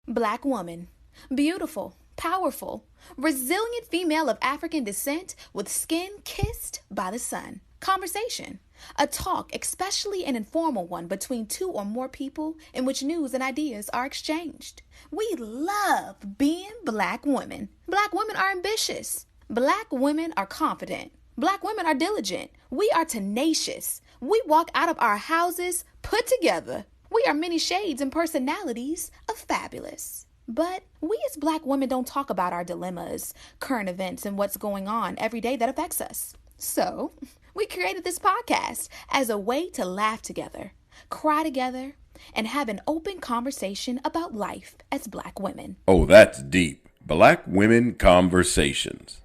Black woman. Beautiful, powerful, resilient female of African descent with skin kissed by the sun. Conversation. A talk, especially an informal one between two or more people in which news and ideas are exchanged. We love being Black women. Black women are ambitious. Black women are confident. Black women are diligent. We are tenacious. We walk out of our houses put together. We are many shades and personalities of fabulous. But we as Black women don't talk about our dilemmas, current events, and what's going on every day that affects us. So, we created this podcast as a way to laugh together, cry together, and have an open conversation about life as Black women. Oh, that's deep. Black Women Conversations.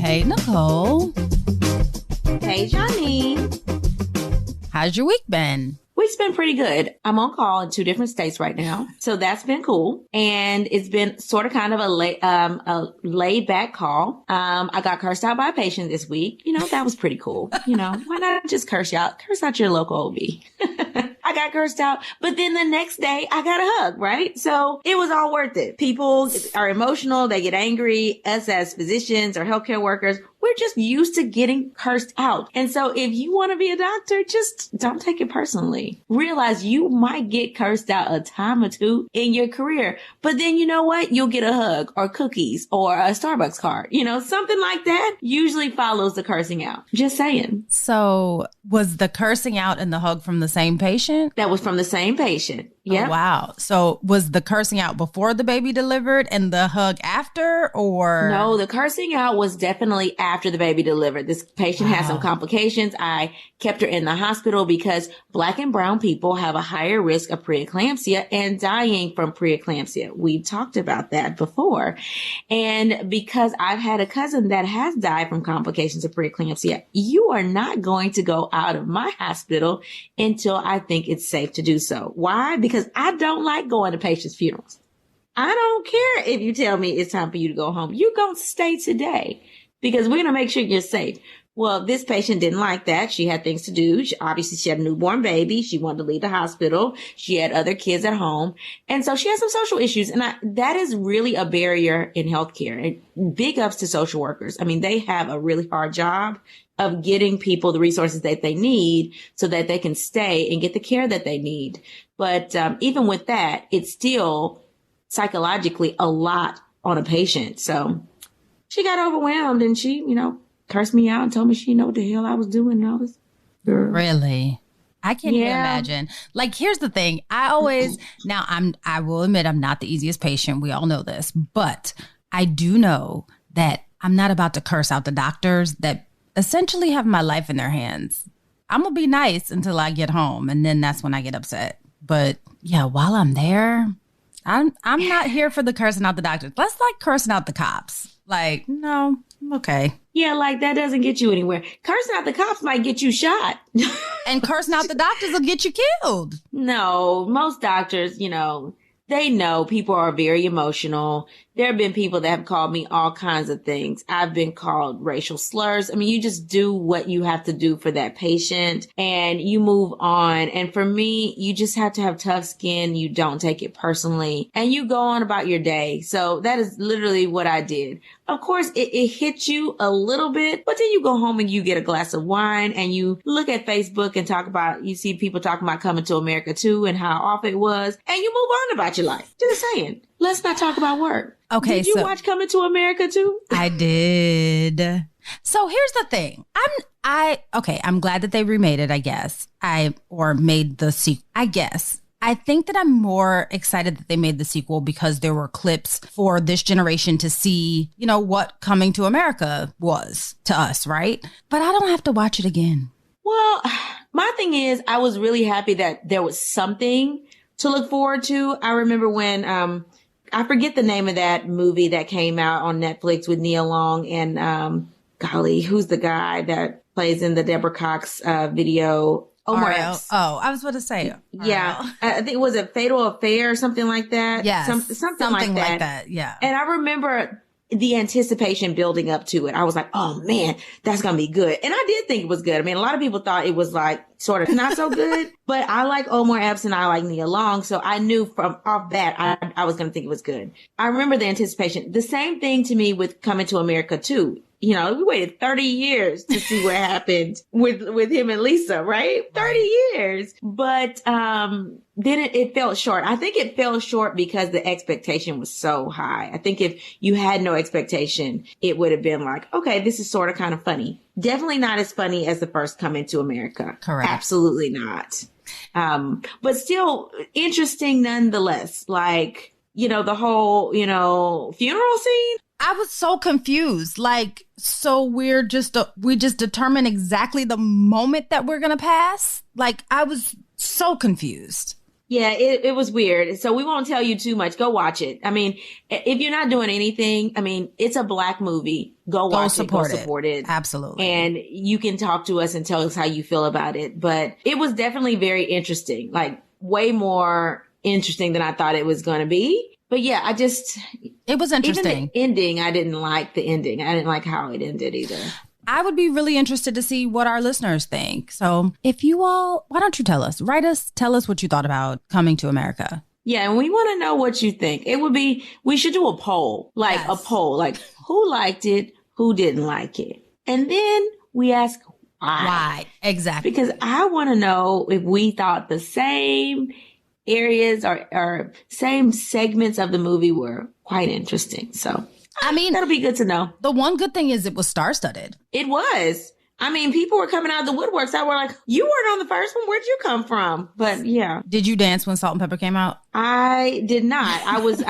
Hey, Nicole. Hey, Johnny. How's your week been? Week's been pretty good. I'm on call in 2 different states right now. So that's been cool. And it's been sort of kind of a laid back call. I got cursed out by a patient this week. That was pretty cool. Why not just curse out your local OB? I got cursed out, but then the next day I got a hug, right? So it was all worth it. People are emotional. They get angry. Us as physicians or healthcare workers, we're just used to getting cursed out. And so if you want to be a doctor, just don't take it personally. Realize you might get cursed out a time or two in your career, but then you know what? You'll get a hug or cookies or a Starbucks card. Something like that usually follows the cursing out. Just saying. So was the cursing out and the hug from the same patient? That was from the same patient. Yeah. Oh, wow. So was the cursing out before the baby delivered and the hug after, or? No, the cursing out was definitely after the baby delivered. This patient had some complications. I kept her in the hospital because Black and brown people have a higher risk of preeclampsia and dying from preeclampsia. We talked about that before. And because I've had a cousin that has died from complications of preeclampsia, you are not going to go out of my hospital until I think it's safe to do so. Why? Because I don't like going to patients' funerals. I don't care if you tell me it's time for you to go home. You're going to stay today because we're going to make sure you're safe. Well, this patient didn't like that. She had things to do. Obviously, she had a newborn baby. She wanted to leave the hospital. She had other kids at home. And so she had some social issues. And that is really a barrier in healthcare. And big ups to social workers. I mean, they have a really hard job of getting people the resources that they need so that they can stay and get the care that they need. But even with that, it's still psychologically a lot on a patient. So she got overwhelmed and she, cursed me out and told me she didn't know what the hell I was doing and all this. Girl. Really? I can't even imagine. Like, here's the thing. I will admit I'm not the easiest patient. We all know this, but I do know that I'm not about to curse out the doctors that essentially have my life in their hands. I'm going to be nice until I get home. And then that's when I get upset. But yeah, while I'm there, I'm not here for the cursing out the doctors. Let's like cursing out the cops. Like, no, I'm okay. Yeah, like that doesn't get you anywhere. Cursing out the cops might get you shot. And cursing out the doctors will get you killed. No, most doctors, they know people are very emotional. There have been people that have called me all kinds of things. I've been called racial slurs. I mean, you just do what you have to do for that patient and you move on. And for me, you just have to have tough skin. You don't take it personally and you go on about your day. So that is literally what I did. Of course, it hits you a little bit, but then you go home and you get a glass of wine and you look at Facebook and you see people talking about Coming to America too and how awful it was. And you move on about your life. Just saying. Let's not talk about work. Okay. Did you watch Coming to America too? I did. So here's the thing. I'm glad that they remade it, I guess. Or made the sequel, I guess. I think that I'm more excited that they made the sequel because there were clips for this generation to see, what Coming to America was to us, right? But I don't have to watch it again. Well, my thing is, I was really happy that there was something to look forward to. I remember when, I forget the name of that movie that came out on Netflix with Nia Long and, golly, who's the guy that plays in the Deborah Cox, video? Omar Epps. Oh, I was about to say. Yeah. I think, was it Fatal Affair or something like that? Yeah. Something like that. Yeah. And I remember the anticipation building up to it. I was like, oh man, that's going to be good. And I did think it was good. I mean, a lot of people thought it was like sort of not so good, but I like Omar Epps and I like Nia Long. So I knew from off bat, I was going to think it was good. I remember the anticipation. The same thing to me with Coming to America too. You know, we waited 30 years to see what happened with him and Lisa, right? 30 years. But, then it fell short. I think it fell short because the expectation was so high. I think if you had no expectation, it would have been like, okay, this is sort of kind of funny. Definitely not as funny as the first Coming to America. Correct. Absolutely not. But still interesting nonetheless. Like, you know, the whole, you know, funeral scene. I was so confused. Like, so we just determined exactly the moment that we're going to pass. Like, I was so confused. Yeah, it was weird. So we won't tell you too much. Go watch it. I mean, if you're not doing anything, I mean, it's a Black movie. Go watch it. Go support it. Absolutely. And you can talk to us and tell us how you feel about it. But it was definitely very interesting, like way more interesting than I thought it was going to be. But yeah, it was interesting. Even the ending, I didn't like the ending. I didn't like how it ended either. I would be really interested to see what our listeners think. So if you all, why don't you tell us? Write us, tell us what you thought about Coming to America. Yeah, and we want to know what you think. We should do a poll, like a poll, like who liked it, who didn't like it. And then we ask why. Why? Exactly. Because I want to know if we thought the same areas or same segments of the movie were quite interesting. So I mean, that'll be good to know. The one good thing is it was star-studded. It was. I mean, people were coming out of the woodworks. I were like, you weren't on the first one. Where'd you come from? But yeah. Did you dance when Salt and Pepper came out? I did not. I was,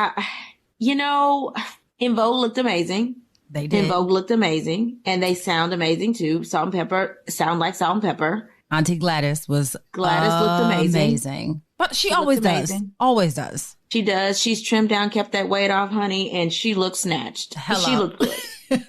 you know, En Vogue looked amazing. They did. En Vogue looked amazing. And they sound amazing too. Salt and Pepper sound like Salt and Pepper. Auntie Gladys looked amazing. But she always does. Always does. She does. She's trimmed down, kept that weight off, honey, and she looks snatched. Hello. She looked good.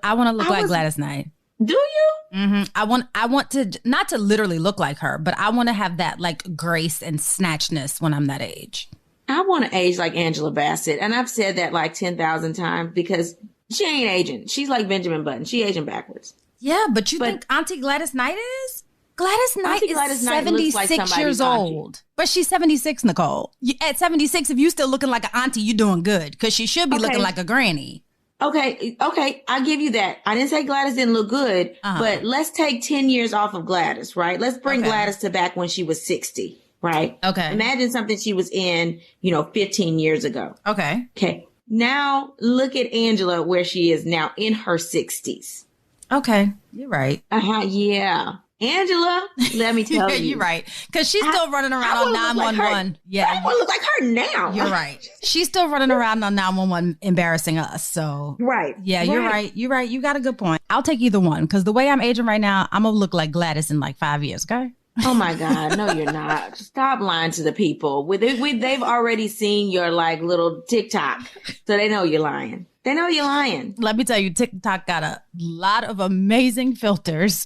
I want to look like Gladys Knight. Do you? Mm-hmm. I want to, not to literally look like her, but I want to have that like grace and snatchness when I'm that age. I want to age like Angela Bassett. And I've said that like 10,000 times because she ain't aging. She's like Benjamin Button. She aging backwards. Yeah, but think Auntie Gladys Knight is? Gladys Knight is 76 years old. But she's 76, Nicole. At 76, if you still looking like an auntie, you're doing good. Because she should be looking like a granny. Okay, I'll give you that. I didn't say Gladys didn't look good, but let's take 10 years off of Gladys, right? Let's bring Gladys to back when she was 60, right? Okay. Imagine something she was in, 15 years ago. Okay. Okay. Now look at Angela where she is now in her 60s. Okay. You're right. Yeah. Angela, let me tell you. You're right. Because she's still running around on 911. I want to look like her now. You're right. She's still running around on 911 embarrassing us. So, right. Yeah, you're right. You're right. You got a good point. I'll take either one. Because the way I'm aging right now, I'm going to look like Gladys in like 5 years, okay? Oh my God. No, you're not. Stop lying to the people. They've already seen your like little TikTok. So they know you're lying. They know you're lying. Let me tell you, TikTok got a lot of amazing filters.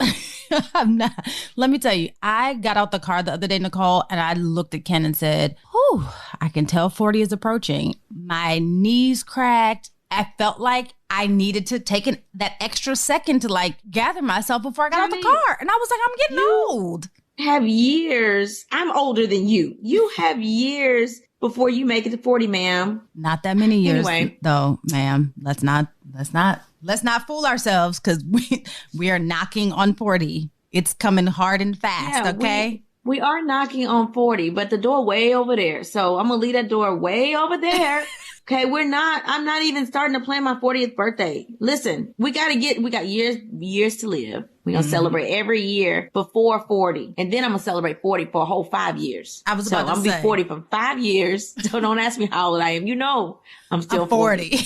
Let me tell you, I got out the car the other day, Nicole, and I looked at Ken and said, "Whew, I can tell 40 is approaching." My knees cracked. I felt like I needed to take that extra second to like gather myself before I got out the car. And I was like, I'm getting old. Have years. I'm older than you. You have years before you make it to 40, ma'am. Not that many years, though, ma'am. Let's not fool ourselves because we are knocking on 40. It's coming hard and fast, okay? We are knocking on 40, but the door way over there. So I'm going to leave that door way over there. Okay, I'm not even starting to plan my 40th birthday. Listen, we got years to live. We're going to celebrate every year before 40. And then I'm going to celebrate 40 for a whole 5 years. I'm going to be 40 for 5 years. So don't ask me how old I am. I'm still 40.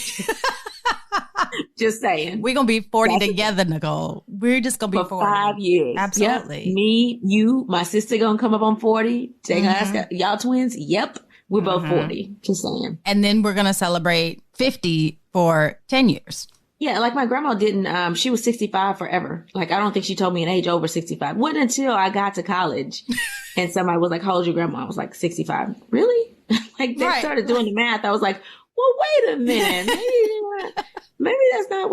Just saying. We're going to be 40 together, Nicole. We're just going to be 40. For 5 years. Absolutely. Yep. Me, you, my sister going to come up on 40. They going to ask, y'all twins? Yep. We're both 40. Just saying. And then we're going to celebrate 50 for 10 years. Yeah, like my grandma didn't, she was 65 forever. Like, I don't think she told me an age over 65. Wasn't until I got to college and somebody was like, how old is your grandma? I was like, 65. Really? Like, they started doing the math. I was like, well, wait a minute.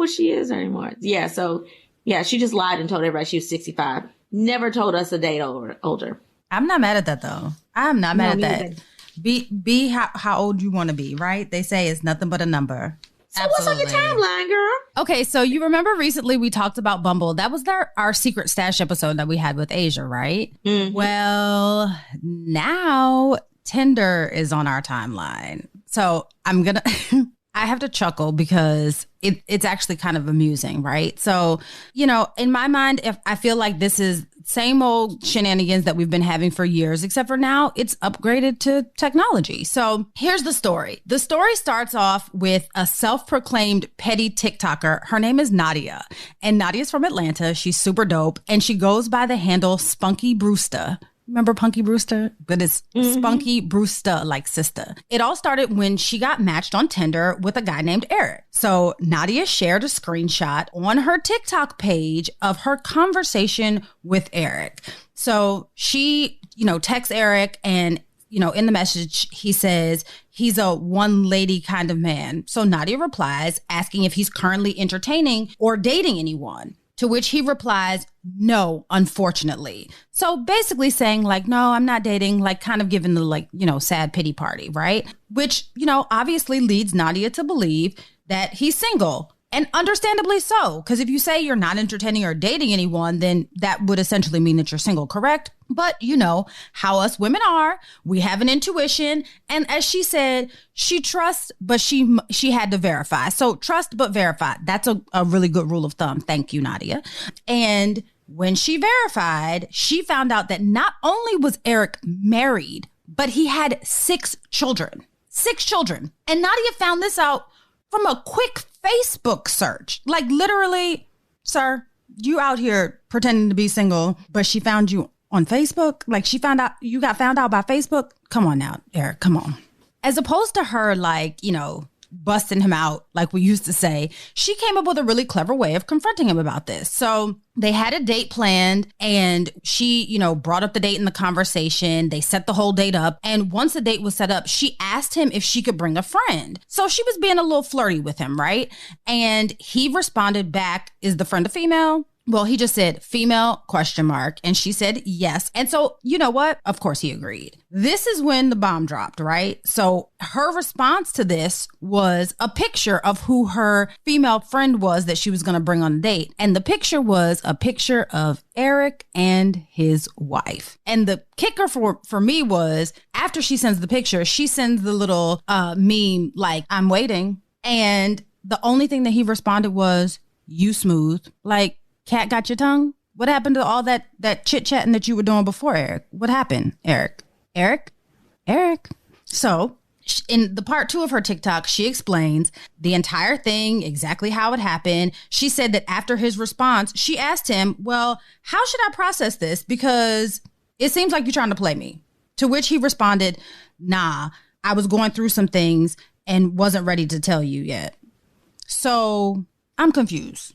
what she is anymore. Yeah. So yeah, she just lied and told everybody she was 65. Never told us a date older. I'm not mad at that though. I'm not mad at that. Be how old you want to be, right? They say it's nothing but a number. So Absolutely. What's on your timeline, girl? Okay, so you remember recently we talked about Bumble. That was our secret stash episode that we had with Asia, right? Mm-hmm. Well, now Tinder is on our timeline. So I'm going to... I have to chuckle because it's actually kind of amusing, right? So, you know, in my mind, if I feel like this is same old shenanigans that we've been having for years, except for now it's upgraded to technology. So here's the story. The story starts off with a self-proclaimed petty TikToker. Her name is Nadia, and Nadia's from Atlanta. She's super dope, and she goes by the handle Spunky Brewster. Remember Punky Brewster? But it's Spunky Brewster, like sister. It all started when she got matched on Tinder with a guy named Eric. So Nadia shared a screenshot on her TikTok page of her conversation with Eric. So she, texts Eric, and, in the message, he says he's a one lady kind of man. So Nadia replies asking if he's currently entertaining or dating anyone. To which he replies, no, unfortunately. So basically saying like, no, I'm not dating, like kind of giving the sad pity party, right? Which, obviously leads Nadia to believe that he's single. And understandably so, because if you say you're not entertaining or dating anyone, then that would essentially mean that you're single, correct? But you know how us women are. We have an intuition. And as she said, she trusts, but she had to verify. So trust, but verify. That's a really good rule of thumb. Thank you, Nadia. And when she verified, she found out that not only was Eric married, but he had 6 children. 6 children. And Nadia found this out from a quick Facebook search. Like literally, sir, you out here pretending to be single, but she found you on Facebook? Like she found out, you got found out by Facebook? Come on now, Eric, come on. As opposed to her busting him out like we used to say, she came up with a really clever way of confronting him about this. So they had a date planned, and she, brought up the date in the conversation. They set the whole date up. And once the date was set up, she asked him if she could bring a friend. So she was being a little flirty with him, right? And he responded back, is the friend a female? Well, he just said female ? And she said yes. And so, you know what? Of course he agreed. This is when the bomb dropped, right? So her response to this was a picture of who her female friend was that she was going to bring on a date. And the picture was a picture of Eric and his wife. And the kicker for me was after she sends the picture, she sends the little meme like, I'm waiting. And the only thing that he responded was, you smooth. Like, cat got your tongue? What happened to all that chit-chatting that you were doing before, Eric? What happened, Eric? Eric? So in the part 2 of her TikTok, she explains the entire thing, exactly how it happened. She said that after his response, she asked him, well, how should I process this? Because it seems like you're trying to play me. To which he responded, nah, I was going through some things and wasn't ready to tell you yet. So I'm confused.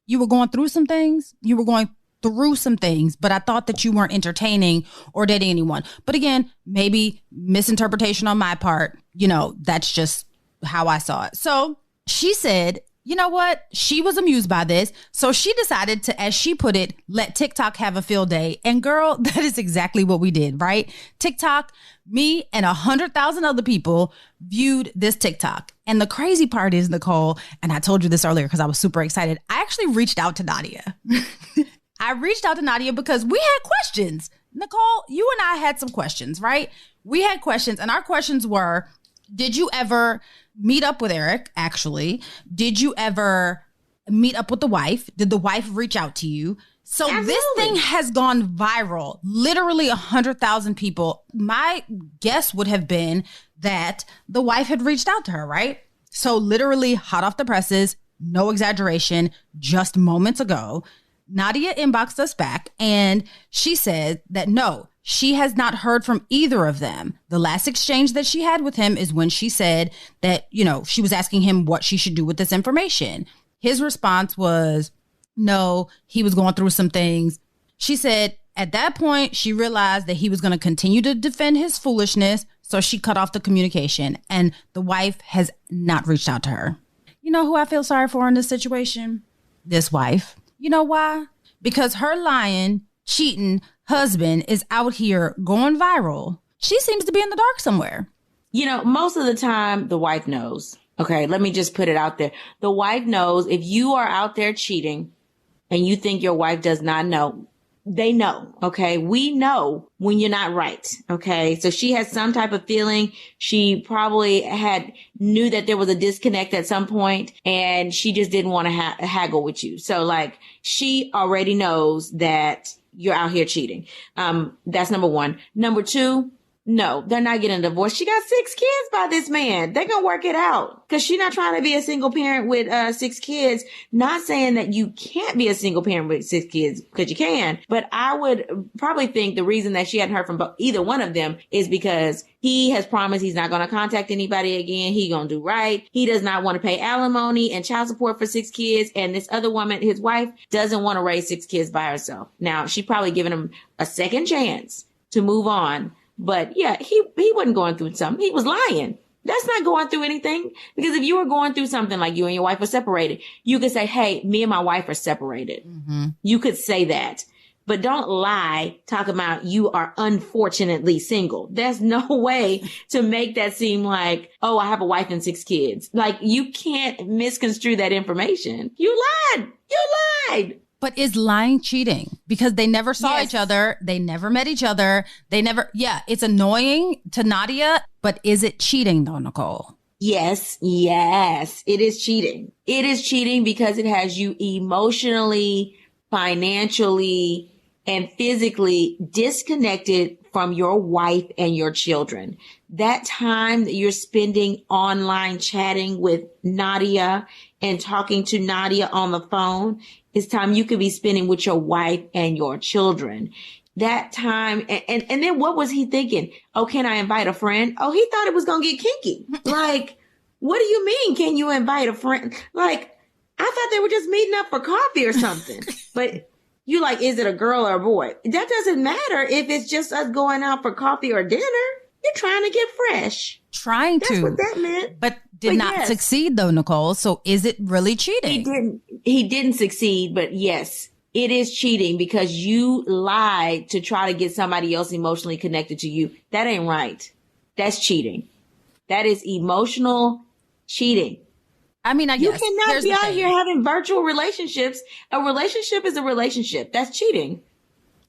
You were going through some things. But I thought that you weren't entertaining or dating anyone. But again, maybe misinterpretation on my part. That's just how I saw it. So she said, you know what? She was amused by this. So she decided to, as she put it, let TikTok have a field day. And girl, that is exactly what we did, right? TikTok, me and 100,000 other people viewed this TikTok. And the crazy part is, Nicole, and I told you this earlier because I was super excited, I actually reached out to Nadia. I reached out to Nadia because we had questions. Nicole, you and I had some questions, right? We had questions, and our questions were, did you ever meet up with Eric, actually? Did you ever meet up with the wife? Did the wife reach out to you? So Absolutely. This thing has gone viral. Literally 100,000 people. My guess would have been that the wife had reached out to her, right? So literally hot off the presses, no exaggeration, just moments ago, Nadia inboxed us back, and she said that no, she has not heard from either of them. The last exchange that she had with him is when she said that, she was asking him what she should do with this information. His response was, no, he was going through some things. She said at that point, she realized that he was going to continue to defend his foolishness. So she cut off the communication, and the wife has not reached out to her. You know who I feel sorry for in this situation? This wife. You know why? Because her lying, cheating husband is out here going viral. She seems to be in the dark somewhere. You know, most of the time, the wife knows. Okay, let me just put it out there. The wife knows. If you are out there cheating and you think your wife does not know, they know. Okay, we know when you're not right. Okay, so she has some type of feeling. She probably knew that there was a disconnect at some point, and she just didn't want to haggle with you. So like, she already knows that you're out here cheating. That's number one. Number two, no, they're not getting a divorce. She got 6 kids by this man. They're going to work it out because she's not trying to be a single parent with 6 kids. Not saying that you can't be a single parent with 6 kids, because you can. But I would probably think the reason that she hadn't heard from either one of them is because he has promised he's not going to contact anybody again. He going to do right. He does not want to pay alimony and child support for 6 kids. And this other woman, his wife, doesn't want to raise 6 kids by herself. Now, she probably given him a second chance to move on. But yeah, he wasn't going through something. He was lying. That's not going through anything. Because if you were going through something like you and your wife were separated, you could say, hey, me and my wife are separated. Mm-hmm. You could say that. But don't lie, talk about you are unfortunately single. There's no way to make that seem like, oh, I have a wife and 6 kids. Like, you can't misconstrue that information. You lied. You lied. But is lying cheating? Because they never saw each other. They never met each other. It's annoying to Nadia, but is it cheating though, Nicole? Yes, it is cheating. It is cheating because it has you emotionally, financially, and physically disconnected from your wife and your children. That time that you're spending online chatting with Nadia and talking to Nadia on the phone is time you could be spending with your wife and your children. That time, and then what was he thinking? Oh, can I invite a friend? Oh, he thought it was going to get kinky. Like, what do you mean, can you invite a friend? Like, I thought they were just meeting up for coffee or something. But you like, is it a girl or a boy? That doesn't matter if it's just us going out for coffee or dinner. You're trying to get fresh. That's what that meant. But did not succeed though, Nicole. So is it really cheating? He didn't succeed, but yes, it is cheating because you lied to try to get somebody else emotionally connected to you. That ain't right. That's cheating. That is emotional cheating. I mean, I guess. You cannot be out here having virtual relationships. A relationship is a relationship. That's cheating.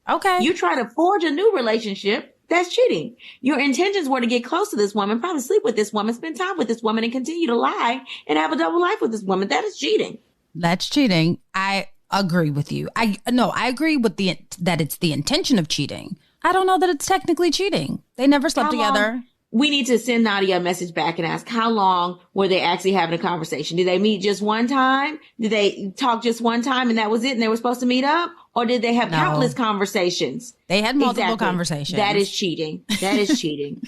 Okay. You try to forge a new relationship. That's cheating. Your intentions were to get close to this woman, probably sleep with this woman, spend time with this woman, and continue to lie and have a double life with this woman. That is cheating. That's cheating. I agree with you. I agree with that it's the intention of cheating. I don't know that it's technically cheating. They never slept together. We need to send Nadia a message back and ask how long were they actually having a conversation? Did they meet just one time? Did they talk just one time and that was it and they were supposed to meet up? Or did they have countless conversations? They had multiple conversations. That is cheating. That is cheating.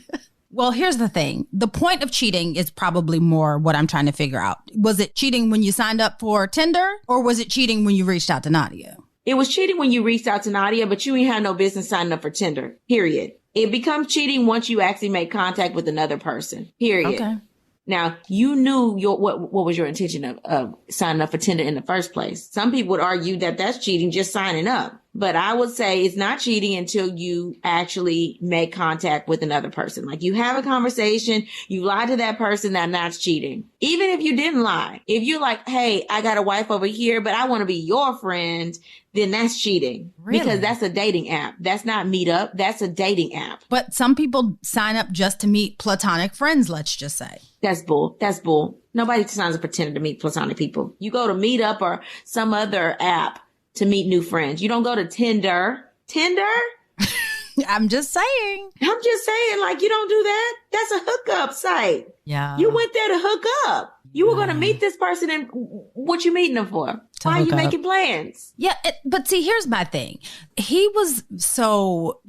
Well, here's the thing. The point of cheating is probably more what I'm trying to figure out. Was it cheating when you signed up for Tinder, or was it cheating when you reached out to Nadia? It was cheating when you reached out to Nadia, but you ain't had no business signing up for Tinder, period. It becomes cheating once you actually make contact with another person, period. Okay. Now, you knew what was your intention of signing up for Tinder in the first place. Some people would argue that that's cheating, just signing up. But I would say it's not cheating until you actually make contact with another person. Like, you have a conversation, you lie to that person, that's cheating. Even if you didn't lie. If you're like, hey, I got a wife over here, but I want to be your friend, then that's cheating. Really? Because that's a dating app. That's not Meetup. That's a dating app. But some people sign up just to meet platonic friends, let's just say. That's bull. That's bull. Nobody signs up for Tinder to meet platonic people. You go to Meetup or some other app to meet new friends. You don't go to Tinder. Tinder? I'm just saying. Like, you don't do that. That's a hookup site. Yeah. You went there to hook up. You were going to meet this person, and what you meeting them for? Why are you making plans? Yeah, but see, here's my thing. He was so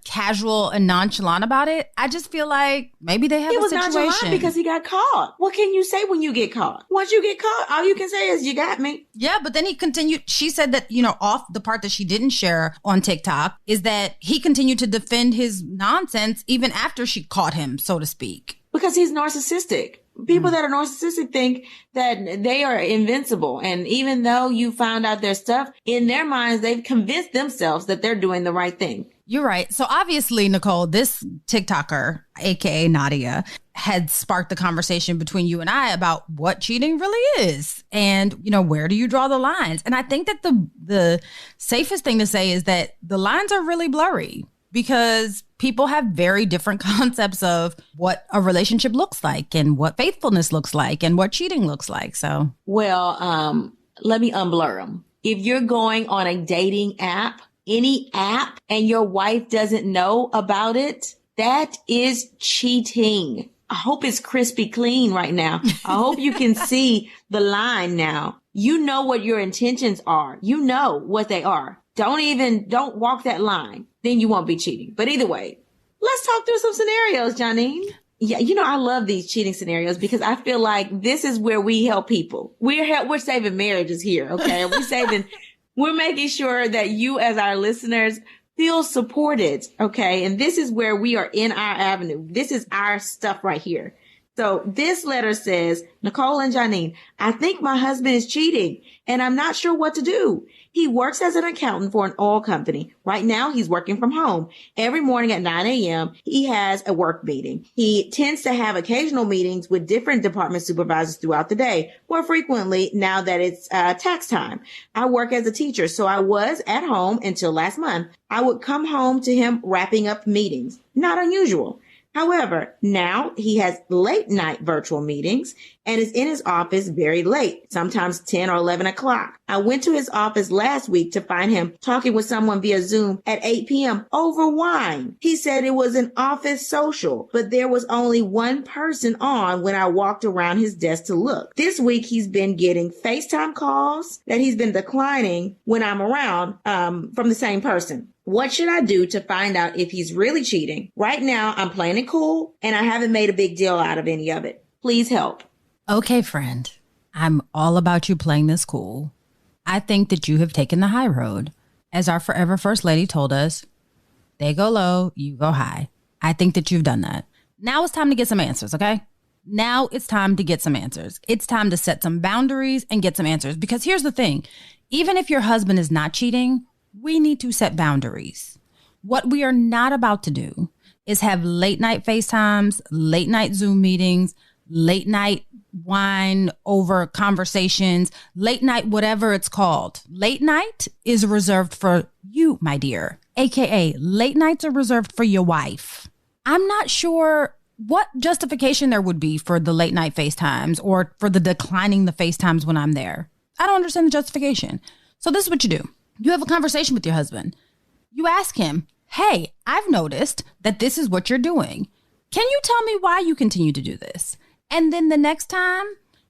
casual and nonchalant about it. I just feel like maybe they have a situation. He was nonchalant because he got caught. What can you say when you get caught? Once you get caught, all you can say is, you got me. Yeah, but then he continued. She said that, off the part that she didn't share on TikTok is that he continued to defend his nonsense even after she caught him, so to speak. Because he's narcissistic. People that are narcissistic think that they are invincible. And even though you found out their stuff, in their minds, they've convinced themselves that they're doing the right thing. You're right. So obviously, Nicole, this TikToker, aka Nadia, had sparked the conversation between you and I about what cheating really is and, where do you draw the lines? And I think that the safest thing to say is that the lines are really blurry because people have very different concepts of what a relationship looks like and what faithfulness looks like and what cheating looks like. So, well, let me unblur them. If you're going on a dating app, any app, and your wife doesn't know about it, that is cheating. I hope it's crispy clean right now. I hope you can see the line now. You know what your intentions are. You know what they are. Don't walk that line. Then you won't be cheating. But either way, let's talk through some scenarios, Janine. Yeah, I love these cheating scenarios because I feel like this is where we help people. We're saving marriages here, okay? We're making sure that you as our listeners feel supported, okay? And this is where we are in our avenue. This is our stuff right here. So this letter says, Nicole and Janine, I think my husband is cheating and I'm not sure what to do. He works as an accountant for an oil company. Right now, he's working from home. Every morning at 9 a.m., he has a work meeting. He tends to have occasional meetings with different department supervisors throughout the day, more frequently now that it's tax time. I work as a teacher, so I was at home until last month. I would come home to him wrapping up meetings. Not unusual. However, now he has late night virtual meetings and is in his office very late, sometimes 10 or 11 o'clock. I went to his office last week to find him talking with someone via Zoom at 8 p.m. over wine. He said it was an office social, but there was only one person on when I walked around his desk to look. This week, he's been getting FaceTime calls that he's been declining when I'm around from the same person. What should I do to find out if he's really cheating? Right now, I'm playing it cool and I haven't made a big deal out of any of it. Please help. Okay, friend. I'm all about you playing this cool. I think that you have taken the high road. As our forever first lady told us, they go low, you go high. I think that you've done that. Now it's time to get some answers, okay? Now it's time to get some answers. It's time to set some boundaries and get some answers. Because here's the thing. Even if your husband is not cheating, we need to set boundaries. What we are not about to do is have late night FaceTimes, late night Zoom meetings, late night wine over conversations, late night, whatever it's called. Late night is reserved for you, my dear, AKA late nights are reserved for your wife. I'm not sure what justification there would be for the late night FaceTimes or for the declining the FaceTimes when I'm there. I don't understand the justification. So this is what you do. You have a conversation with your husband. You ask him, hey, I've noticed that this is what you're doing. Can you tell me why you continue to do this? And then the next time,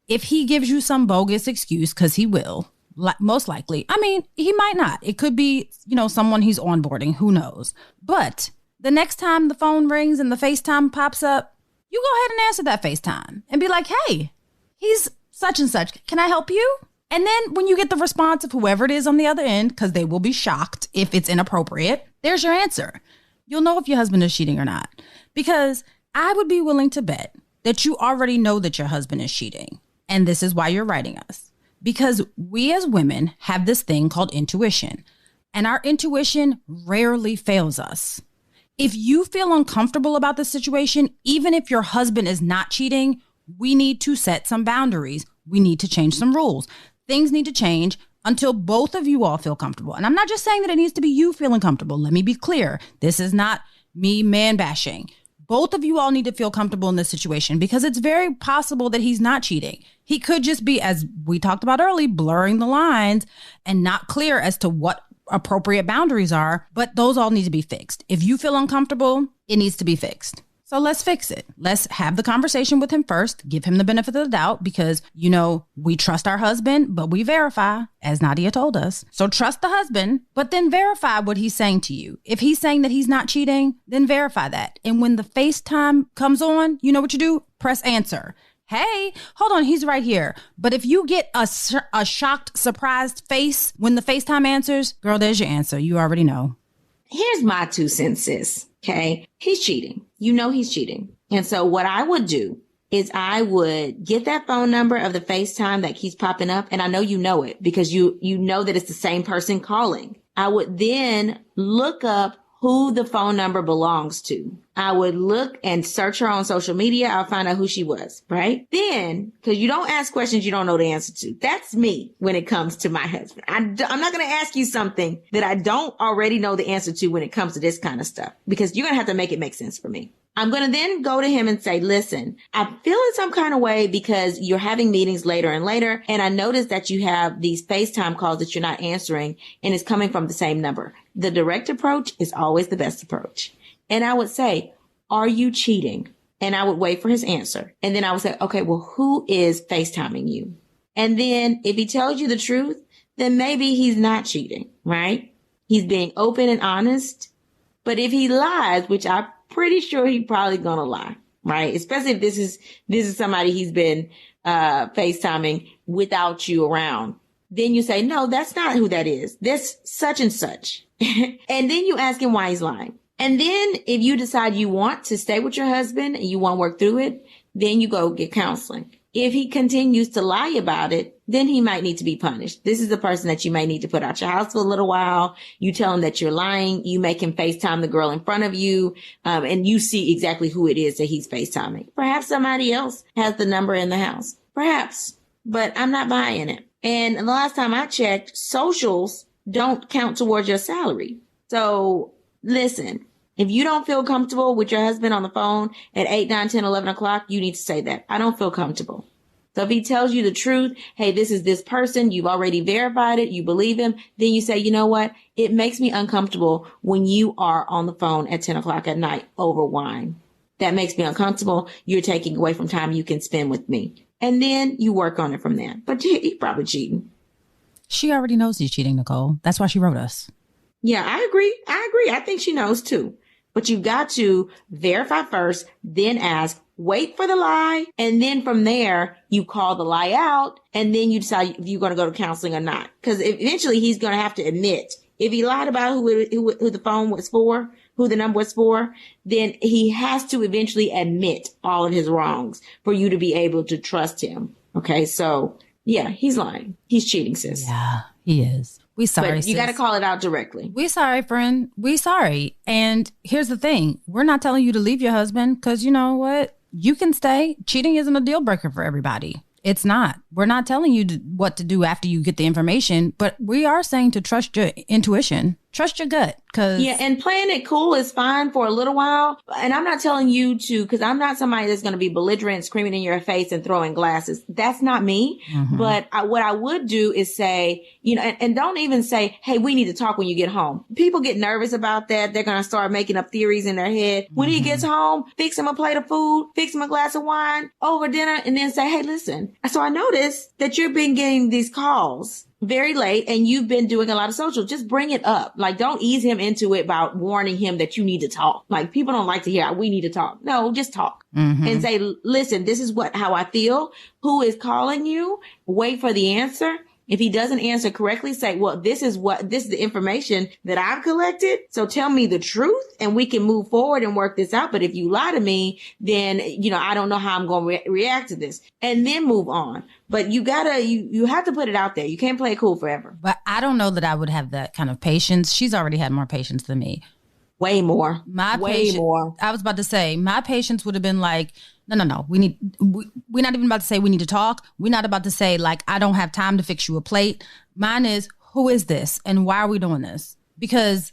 if he gives you some bogus excuse, because he will, most likely. I mean, he might not. It could be, someone he's onboarding. Who knows? But the next time the phone rings and the FaceTime pops up, you go ahead and answer that FaceTime and be like, hey, he's such and such. Can I help you? And then when you get the response of whoever it is on the other end, because they will be shocked if it's inappropriate, there's your answer. You'll know if your husband is cheating or not. Because I would be willing to bet that you already know that your husband is cheating. And this is why you're writing us. Because we as women have this thing called intuition. And our intuition rarely fails us. If you feel uncomfortable about the situation, even if your husband is not cheating, we need to set some boundaries. We need to change some rules. Things need to change until both of you all feel comfortable. And I'm not just saying that it needs to be you feeling comfortable. Let me be clear. This is not me man bashing. Both of you all need to feel comfortable in this situation because it's very possible that he's not cheating. He could just be, as we talked about earlier, blurring the lines and not clear as to what appropriate boundaries are, but those all need to be fixed. If you feel uncomfortable, it needs to be fixed. So let's fix it. Let's have the conversation with him first, give him the benefit of the doubt because, we trust our husband, but we verify, as Nadia told us. So trust the husband, but then verify what he's saying to you. If he's saying that he's not cheating, then verify that. And when the FaceTime comes on, you know what you do? Press answer. Hey, hold on, he's right here. But if you get a shocked, surprised face when the FaceTime answers, girl, there's your answer. You already know. Here's my 2 cents, sis. Okay. He's cheating. You know he's cheating. And so what I would do is I would get that phone number of the FaceTime that keeps popping up. And I know you know it because you know that it's the same person calling. I would then look up who the phone number belongs to. I would look and search her on social media. I'll find out who she was, right? Then, because you don't ask questions you don't know the answer to. That's me when it comes to my husband. I'm not going to ask you something that I don't already know the answer to when it comes to this kind of stuff, because you're going to have to make it make sense for me. I'm going to then go to him and say, listen, I feel in some kind of way because you're having meetings later and later. And I noticed that you have these FaceTime calls that you're not answering and it's coming from the same number. The direct approach is always the best approach. And I would say, are you cheating? And I would wait for his answer. And then I would say, okay, well, who is FaceTiming you? And then if he tells you the truth, then maybe he's not cheating, right? He's being open and honest. But if he lies, which I'm pretty sure he's probably gonna lie, right? Especially if this is somebody he's been FaceTiming without you around. Then you say, no, that's not who that is. That's such and such. And then you ask him why he's lying. And then if you decide you want to stay with your husband and you want to work through it, then you go get counseling. If he continues to lie about it, then he might need to be punished. This is the person that you may need to put out your house for a little while. You tell him that you're lying. You make him FaceTime the girl in front of you. And you see exactly who it is that he's FaceTiming. Perhaps somebody else has the number in the house. Perhaps, but I'm not buying it. And the last time I checked, socials don't count towards your salary. So listen, if you don't feel comfortable with your husband on the phone at 8, 9, 10, 11 o'clock, you need to say that. I don't feel comfortable. So if he tells you the truth, hey, this is this person, you've already verified it, you believe him, then you say, you know what? It makes me uncomfortable when you are on the phone at 10 o'clock at night over wine. That makes me uncomfortable. You're taking away from time you can spend with me. And then you work on it from there. But he's probably cheating. She already knows he's cheating, Nicole. That's why she wrote us. Yeah, I agree. I think she knows too. But you've got to verify first, then ask, wait for the lie. And then from there, you call the lie out. And then you decide if you're going to go to counseling or not. Because eventually he's going to have to admit, if he lied about who the phone was for, who the number was for, then he has to eventually admit all of his wrongs for you to be able to trust him. Okay. So yeah, he's lying. He's cheating, sis. Yeah, he is. We sorry, but you got to call it out directly. We sorry, friend. We sorry. And here's the thing. We're not telling you to leave your husband because you know what? You can stay. Cheating isn't a deal breaker for everybody. It's not. We're not telling you what to do after you get the information, but we are saying to trust your intuition. Trust your gut. Yeah, and playing it cool is fine for a little while. And I'm not telling you to, because I'm not somebody that's going to be belligerent, screaming in your face and throwing glasses. That's not me. Mm-hmm. But what I would do is say, you know, and don't even say, hey, we need to talk when you get home. People get nervous about that. They're going to start making up theories in their head. When he gets home, fix him a plate of food, fix him a glass of wine over dinner, and then say, hey, listen, so I noticed that you've been getting these calls very late and you've been doing a lot of social. Just bring it up. Like, don't ease him into it by warning him that you need to talk. Like, people don't like to hear, we need to talk. No, just talk and say, listen, this is how I feel. Who is calling you? Wait for the answer. If he doesn't answer correctly, say, well, this is the information that I've collected. So tell me the truth and we can move forward and work this out. But if you lie to me, then, you know, I don't know how I'm going to react to this, and then move on. But you have to put it out there. You can't play it cool forever. But I don't know that I would have that kind of patience. She's already had more patience than me. Way more. Way more. I was about to say, my patience would have been like, no. We're not even about to say we need to talk. We're not about to say, like, I don't have time to fix you a plate. Mine is, who is this? And why are we doing this? Because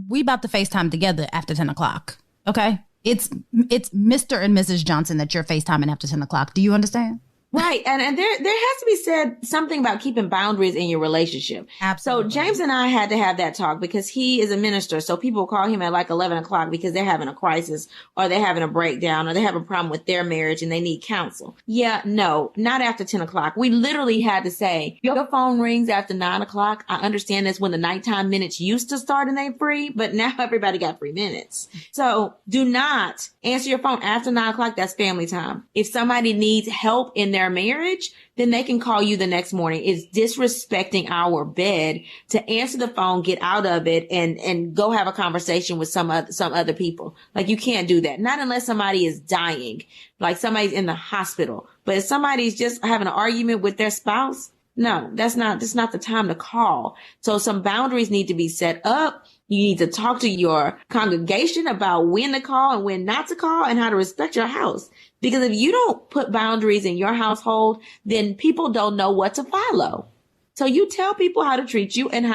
we about to FaceTime together after 10 o'clock. Okay? It's Mr. and Mrs. Johnson that you're FaceTiming after 10 o'clock. Do you understand? Right. And there has to be said something about keeping boundaries in your relationship. Absolutely. So James and I had to have that talk because he is a minister. So people call him at like 11 o'clock because they're having a crisis or they're having a breakdown or they have a problem with their marriage and they need counsel. Yeah, no, not after 10 o'clock. We literally had to say, your phone rings after 9 o'clock. I understand that's when the nighttime minutes used to start and they free, but now everybody got free minutes. So do not answer your phone after 9 o'clock. That's family time. If somebody needs help in their their marriage, then they can call you the next morning. It's disrespecting our bed to answer the phone, get out of it, and go have a conversation with some other people. Like, you can't do that. Not unless somebody is dying, like somebody's in the hospital. But if somebody's just having an argument with their spouse, no, that's not the time to call. So some boundaries need to be set up. You need to talk to your congregation about when to call and when not to call and how to respect your house. Because if you don't put boundaries in your household, then people don't know what to follow. So you tell people how to treat you and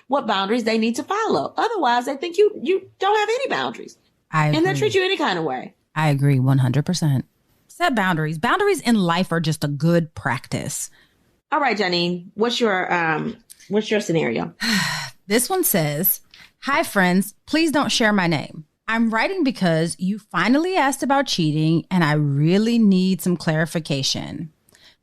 what boundaries they need to follow. Otherwise, they think you don't have any boundaries. I agree. And they treat you any kind of way. I agree 100%. Set boundaries. Boundaries in life are just a good practice. All right, Janine, what's your scenario? This one says, "Hi, friends. Please don't share my name. I'm writing because you finally asked about cheating and I really need some clarification.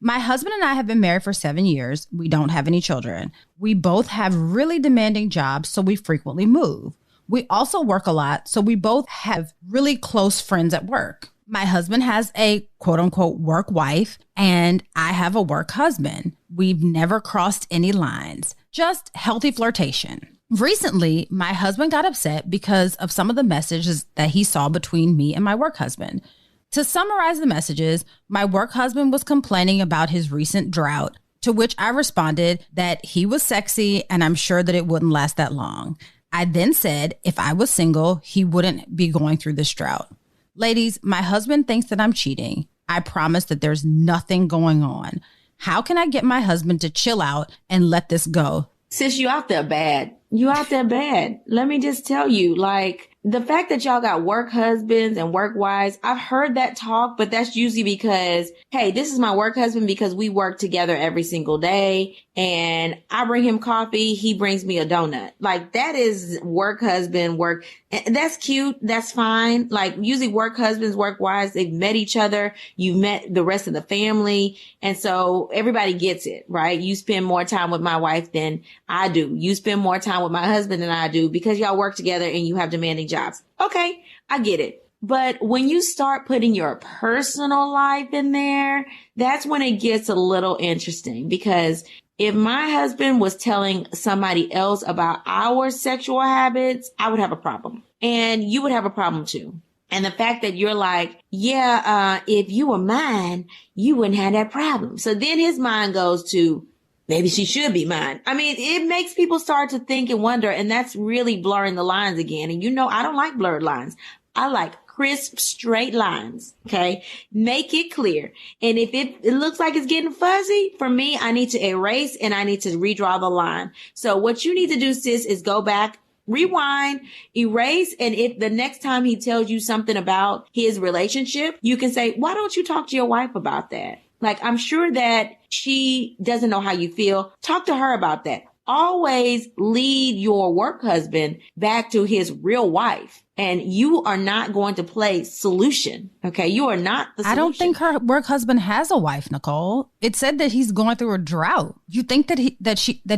My husband and I have been married for 7 years. We don't have any children. We both have really demanding jobs, so we frequently move. We also work a lot, so we both have really close friends at work. My husband has a quote unquote work wife and I have a work husband. We've never crossed any lines, just healthy flirtation. Recently, my husband got upset because of some of the messages that he saw between me and my work husband. To summarize the messages, my work husband was complaining about his recent drought, to which I responded that he was sexy and I'm sure that it wouldn't last that long. I then said if I was single, he wouldn't be going through this drought. Ladies, my husband thinks that I'm cheating. I promise that there's nothing going on. How can I get my husband to chill out and let this go?" Sis, you out there bad. You out there bad. Let me just tell you, like, the fact that y'all got work husbands and work wives, I've heard that talk, but that's usually because, hey, this is my work husband because we work together every single day and I bring him coffee, he brings me a donut. Like, that is work husband, work. That's cute. That's fine. Like, usually work husbands, work wives, they've met each other. You've met the rest of the family. And so everybody gets it, right? You spend more time with my wife than I do. You spend more time with my husband than I do because y'all work together and you have demanding jobs. Okay, I get it. But when you start putting your personal life in there, that's when it gets a little interesting, because if my husband was telling somebody else about our sexual habits, I would have a problem. And you would have a problem too. And the fact that you're like, yeah, if you were mine, you wouldn't have that problem. So then his mind goes to, maybe she should be mine. I mean, it makes people start to think and wonder, and that's really blurring the lines again. And you know, I don't like blurred lines. I like crisp, straight lines. Okay. Make it clear. And if it looks like it's getting fuzzy, for me, I need to erase and I need to redraw the line. So what you need to do, sis, is go back, rewind, erase. And if the next time he tells you something about his relationship, you can say, why don't you talk to your wife about that? Like, I'm sure that she doesn't know how you feel. Talk to her about that. Always lead your work husband back to his real wife. And you are not going to play solution. Okay. You are not the solution. I don't think her work husband has a wife, Nicole. It said that he's going through a drought. You think that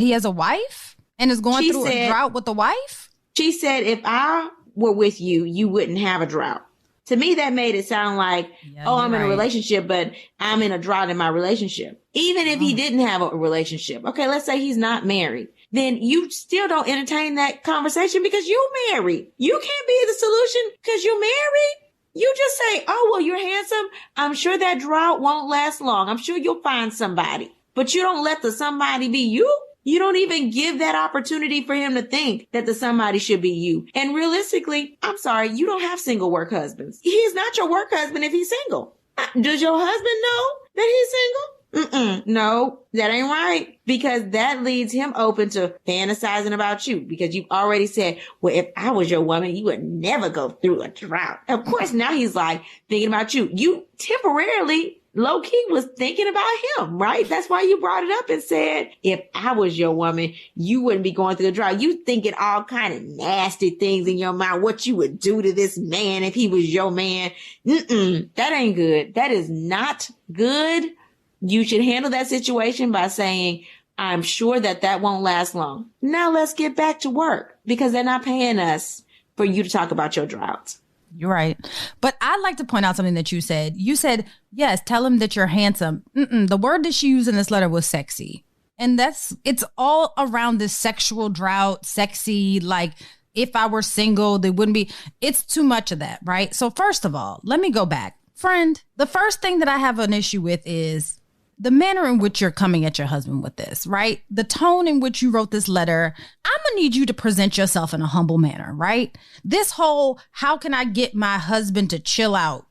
he has a wife and is going through a drought with a wife? She said, if I were with you, you wouldn't have a drought. To me, that made it sound like, I'm in a relationship, but I'm in a drought in my relationship. Even if he didn't have a relationship. Okay, let's say he's not married. Then you still don't entertain that conversation because you're married. You can't be the solution because you're married. You just say, oh, well, you're handsome. I'm sure that drought won't last long. I'm sure you'll find somebody. But you don't let the somebody be you. You don't even give that opportunity for him to think that the somebody should be you. And realistically, I'm sorry, you don't have single work husbands. He's not your work husband if he's single. Does your husband know that he's single? No, that ain't right. Because that leads him open to fantasizing about you. Because you've already said, well, if I was your woman, you would never go through a drought. Of course, now he's like thinking about you. You temporarily low-key was thinking about him, right? That's why you brought it up and said, if I was your woman, you wouldn't be going through the drought. You thinking all kind of nasty things in your mind, what you would do to this man if he was your man. That ain't good. That is not good. You should handle that situation by saying, I'm sure that won't last long. Now let's get back to work because they're not paying us for you to talk about your droughts. You're right. But I'd like to point out something that you said. You said, yes, tell him that you're handsome. The word that she used in this letter was sexy. And it's all around this sexual drought, sexy, like if I were single, they wouldn't be. It's too much of that, right? So first of all, let me go back. Friend, the first thing that I have an issue with is the manner in which you're coming at your husband with this, right? The tone in which you wrote this letter. I'm going to need you to present yourself in a humble manner, right? This whole, how can I get my husband to chill out?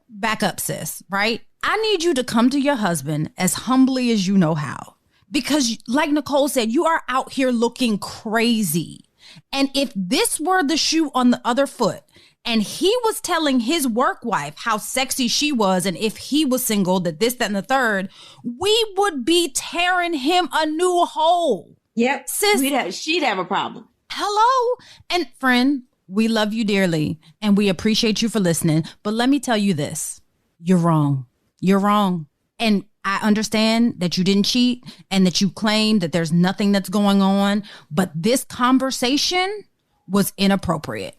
Back up, sis, right? I need you to come to your husband as humbly as you know how. Because like Nicole said, you are out here looking crazy. And if this were the shoe on the other foot, and he was telling his work wife how sexy she was, and if he was single, that this, that, and the third, we would be tearing him a new hole. Yep. Sis, she'd have a problem. Hello? And friend, we love you dearly, and we appreciate you for listening. But let me tell you this. You're wrong. You're wrong. And I understand that you didn't cheat and that you claim that there's nothing that's going on. But this conversation was inappropriate.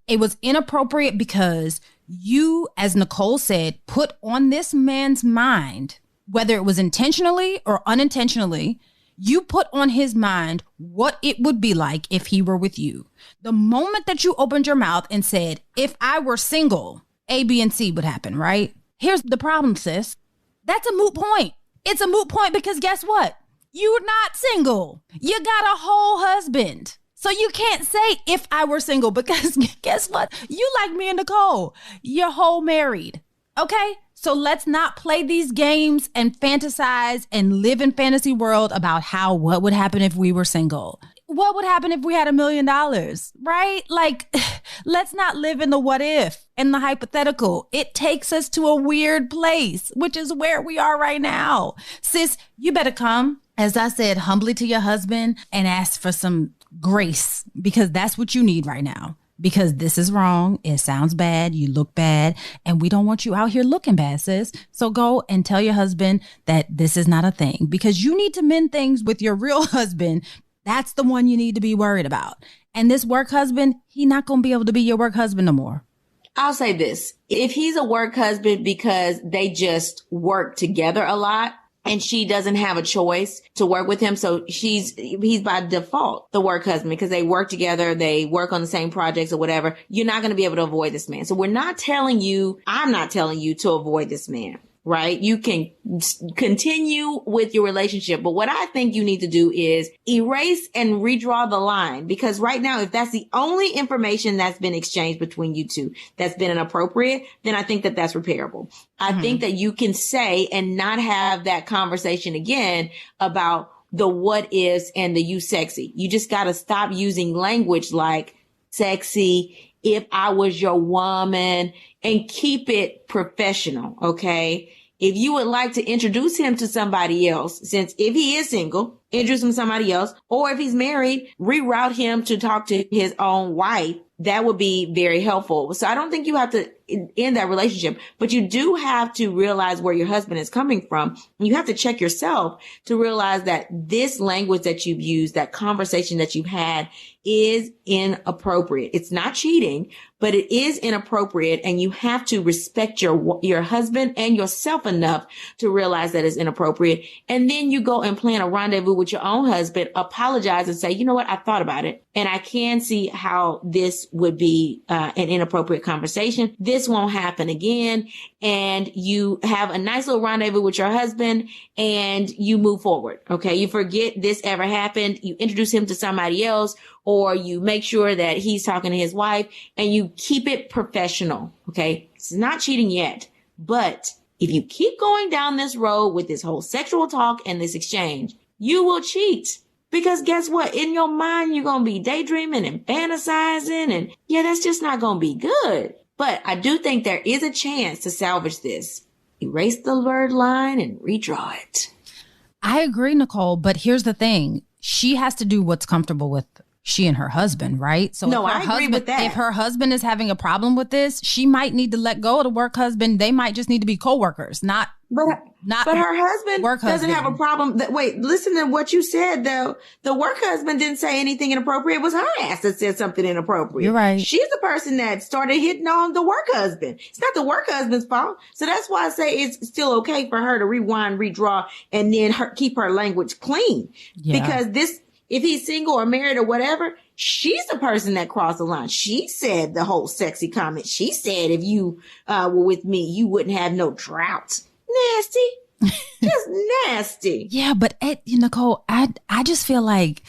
It was inappropriate because you, as Nicole said, put on this man's mind, whether it was intentionally or unintentionally, you put on his mind what it would be like if he were with you. The moment that you opened your mouth and said, if I were single, A, B, and C would happen, right? Here's the problem, sis. That's a moot point. It's a moot point because guess what? You're not single. You got a whole husband. So you can't say if I were single, because guess what? You like me and Nicole. You're whole married. Okay? So let's not play these games and fantasize and live in fantasy world about what would happen if we were single. What would happen if we had $1 million, right? Like, let's not live in the what if and the hypothetical. It takes us to a weird place, which is where we are right now. Sis, you better come, as I said, humbly to your husband and ask for some grace, because that's what you need right now, because this is wrong. It sounds bad. You look bad, and we don't want you out here looking bad, sis. So go and tell your husband that this is not a thing, because you need to mend things with your real husband. That's the one you need to be worried about. And this work husband, he not going to be able to be your work husband no more. I'll say this. If he's a work husband because they just work together a lot, and she doesn't have a choice to work with him. So he's by default the work husband because they work together. They work on the same projects or whatever. You're not going to be able to avoid this man. So I'm not telling you to avoid this man, right? You can continue with your relationship. But what I think you need to do is erase and redraw the line, because right now, if that's the only information that's been exchanged between you two that's been inappropriate, then I think that that's repairable. I think that you can say and not have that conversation again about the what ifs and the you sexy. You just got to stop using language like sexy, if I was your woman, and keep it professional. Okay. If you would like to introduce him to somebody else, since if he is single, introduce him to somebody else, or if he's married, reroute him to talk to his own wife. That would be very helpful. So I don't think you have to end that relationship, but you do have to realize where your husband is coming from. You have to check yourself to realize that this language that you've used, that conversation that you've had, is inappropriate. It's not cheating, but it is inappropriate. And you have to respect your husband and yourself enough to realize that it's inappropriate. And then you go and plan a rendezvous with your own husband, apologize and say, you know what? I thought about it, and I can see how this would be an inappropriate conversation. This won't happen again. And you have a nice little rendezvous with your husband and you move forward. Okay. You forget this ever happened. You introduce him to somebody else, or you make sure that he's talking to his wife, and you keep it professional. Okay. It's not cheating yet, but if you keep going down this road with this whole sexual talk and this exchange, you will cheat. Because guess what? In your mind, you're going to be daydreaming and fantasizing. And yeah, that's just not going to be good. But I do think there is a chance to salvage this. Erase the word line and redraw it. I agree, Nicole. But here's the thing. She has to do what's comfortable with she and her husband, right? So no, I agree with that. If her husband is having a problem with this, she might need to let go of the work husband. They might just need to be co-workers, not Not but her husband work doesn't husband. have a problem. Wait, listen to what you said though. The work husband didn't say anything inappropriate. It was her ass that said something inappropriate. You're right. She's the person that started hitting on the work husband. It's not the work husband's fault. So that's why I say it's still okay for her to rewind, redraw, and then keep her language clean. Yeah. Because if he's single or married or whatever, she's the person that crossed the line. She said the whole sexy comment. She said, if you were with me, you wouldn't have no drought. Nasty. Just nasty. Yeah, but Nicole, I just feel like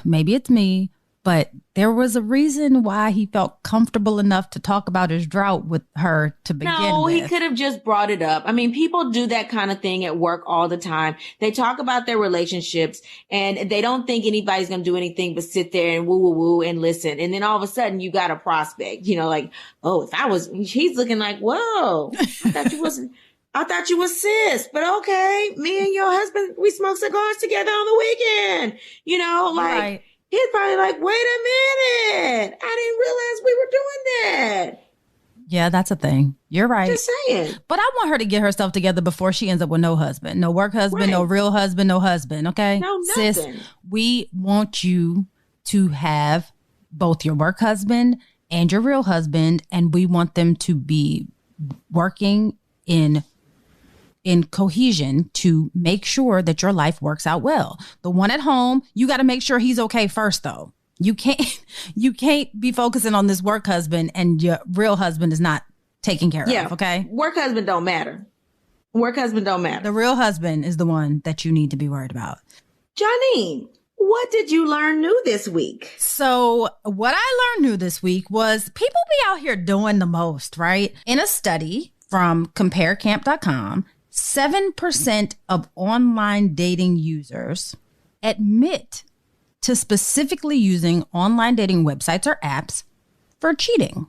maybe it's me, but there was a reason why he felt comfortable enough to talk about his drought with her to begin with. No, he could have just brought it up. I mean, people do that kind of thing at work all the time. They talk about their relationships and they don't think anybody's going to do anything but sit there and woo, woo, woo and listen. And then all of a sudden you got a prospect, like, oh, he's looking like, whoa, I thought you was cis, but okay. Me and your husband, we smoke cigars together on the weekend, Right. He's probably like, wait a minute. I didn't realize we were doing that. Yeah, that's a thing. You're right. Just saying. But I want her to get herself together before she ends up with no husband, no work husband, Right. no real husband, no husband. Okay. No, Sis, nothing. we want you to have both your work husband and your real husband, and we want them to be working in cohesion to make sure that your life works out well. The one at home, you got to make sure he's okay first, though. You can't be focusing on this work husband and your real husband is not taken care of. Okay. Work husband don't matter. Work husband don't matter. The real husband is the one that you need to be worried about. Janine, what did you learn new this week? So what I learned new this week was people be out here doing the most, right? In a study from comparecamp.com, 7% of online dating users admit to specifically using online dating websites or apps for cheating.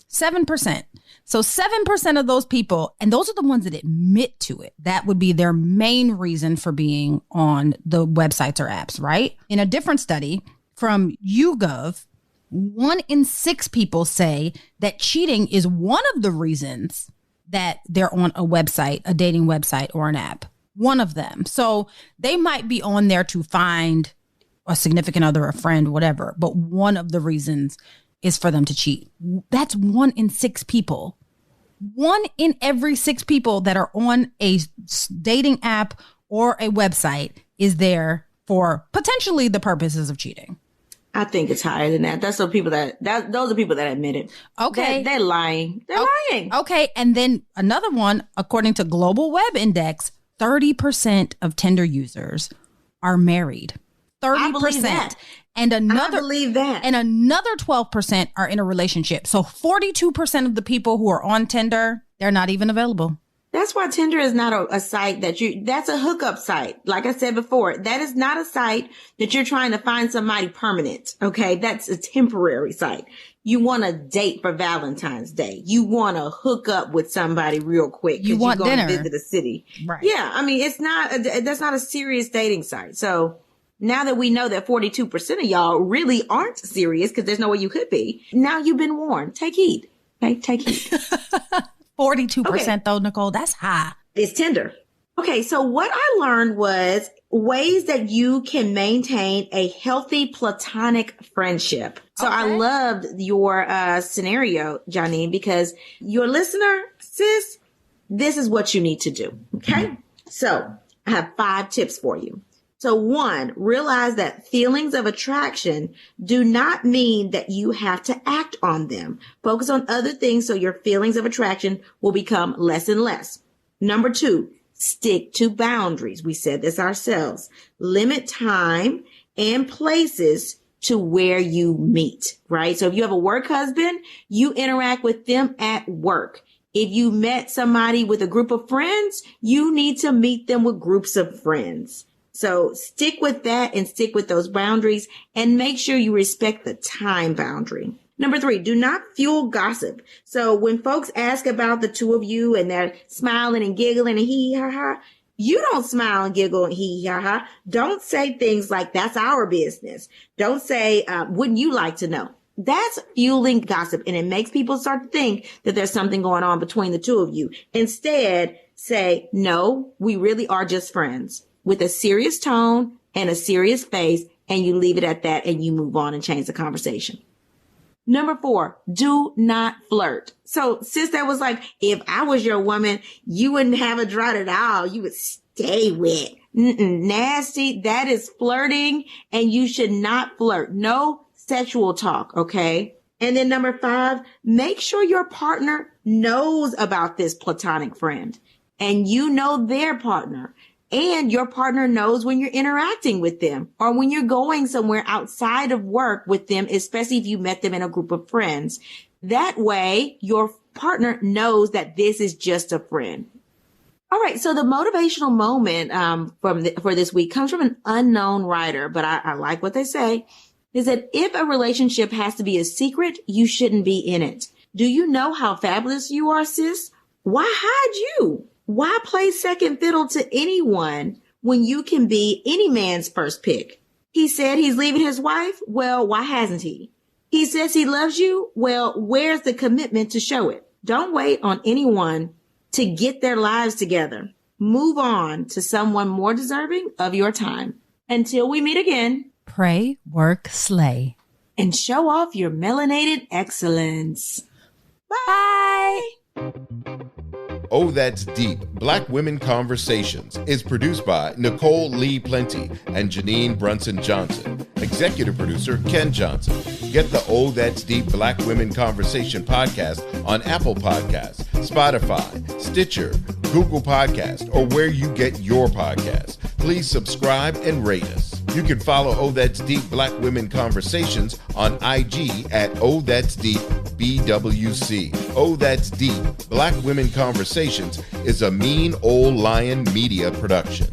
7%. So 7% of those people, and those are the ones that admit to it. That would be their main reason for being on the websites or apps, right? In a different study from YouGov, 1 in 6 people say that cheating is one of the reasons that they're on a website, a dating website or an app. One of them. So they might be on there to find a significant other, a friend, whatever. But one of the reasons is for them to cheat. That's 1 in 6 people. 1 in every 6 people that are on a dating app or a website is there for potentially the purposes of cheating. I think it's higher than that. That's the people those are people that admit it. Okay. They're lying. They're lying. Okay. And then another one, according to Global Web Index, 30% of Tinder users are married. 30%. I believe that. And I believe that. And another 12% are in a relationship. So 42% of the people who are on Tinder, they're not even available. That's why Tinder is not a site that's a hookup site. Like I said before, that is not a site that you're trying to find somebody permanent. Okay. That's a temporary site. You want to date for Valentine's Day. You want to hook up with somebody real quick. You want you're going dinner. to visit a city. Right. Yeah. I mean, that's not a serious dating site. So now that we know that 42% of y'all really aren't serious because there's no way you could be. Now you've been warned. Take heed. Okay. Take heed. 42% though, Nicole, that's high. It's Tinder. Okay, so what I learned was ways that you can maintain a healthy platonic friendship. So I loved your scenario, Janine, because your listener, sis, this is what you need to do. Okay, so I have 5 tips for you. So 1, realize that feelings of attraction do not mean that you have to act on them. Focus on other things so your feelings of attraction will become less and less. Number 2, stick to boundaries. We said this ourselves. Limit time and places to where you meet, right? So if you have a work husband, you interact with them at work. If you met somebody with a group of friends, you need to meet them with groups of friends. So stick with that and stick with those boundaries and make sure you respect the time boundary. Number 3, do not fuel gossip. So when folks ask about the two of you and they're smiling and giggling and hee ha ha, you don't smile and giggle and hee ha ha. Don't say things like, that's our business. Don't say, wouldn't you like to know? That's fueling gossip and it makes people start to think that there's something going on between the two of you. Instead, say, no, we really are just friends, with a serious tone and a serious face, and you leave it at that and you move on and change the conversation. Number 4, do not flirt. So sis, that was like, if I was your woman, you wouldn't have a drought at all. You would stay wet. Nasty. That is flirting, and you should not flirt. No sexual talk. Okay. And then number 5, make sure your partner knows about this platonic friend and you know their partner, and your partner knows when you're interacting with them or when you're going somewhere outside of work with them, especially if you met them in a group of friends. That way your partner knows that this is just a friend. All right. So the motivational moment for this week comes from an unknown writer, but I like what they say, is that if a relationship has to be a secret, you shouldn't be in it. Do you know how fabulous you are, sis? Why hide you? Why play second fiddle to anyone when you can be any man's first pick? He said he's leaving his wife. Well, why hasn't he? He says he loves you. Well, where's the commitment to show it? Don't wait on anyone to get their lives together. Move on to someone more deserving of your time. Until we meet again, pray, work, slay, and show off your melanated excellence. Bye. Oh, That's Deep, Black Women Conversations is produced by Nicole Lee Plenty and Janine Brunson Johnson. Executive producer, Ken Johnson. Get the Oh, That's Deep, Black Women Conversation podcast on Apple Podcasts, Spotify, Stitcher, Google Podcasts, or where you get your podcasts. Please subscribe and rate us. You can follow Oh, That's Deep, Black Women Conversations on IG at Oh, That's Deep, BWC. Oh, That's Deep, Black Women Conversations is a Mean Old Lion Media production.